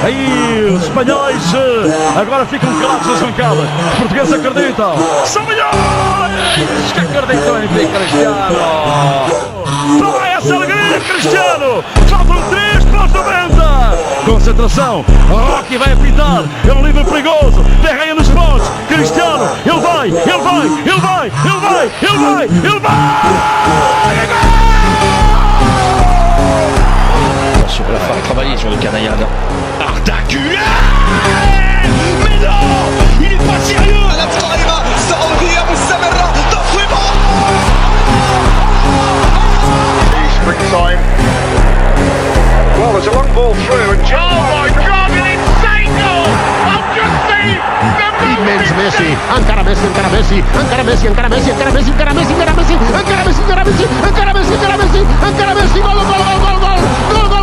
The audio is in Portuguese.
Aí os espanhóis agora ficam calados nas bancadas. Os portugueses acreditam. São milhões que acreditam em ti, Cristiano. Vai essa alegria, Cristiano. Faltam 3 para os 90. Concentração. Rocky vai apitar. É um livre perigoso. Derreia nos pontos. Cristiano. Ele vai. Ele vai. Ele vai. Ele vai. Ele vai. Ele vai. Il va falloir travailler sur le canaillade. Arda Güler. Mais non, il est pas sérieux. على القائمة سعودية مستمرة تصويبها. Springtime. Well, there's a long ball through. And Oh my God, an insane goal! I've just seen the Immens Messi, encara Messi, encara Messi, encara Messi, encara Messi, encara Messi, encara Messi, encara Messi, encara Messi, encara Messi, encara Messi, encara Messi, encara Messi, gol, gol, gol, gol, gol, gol, gol.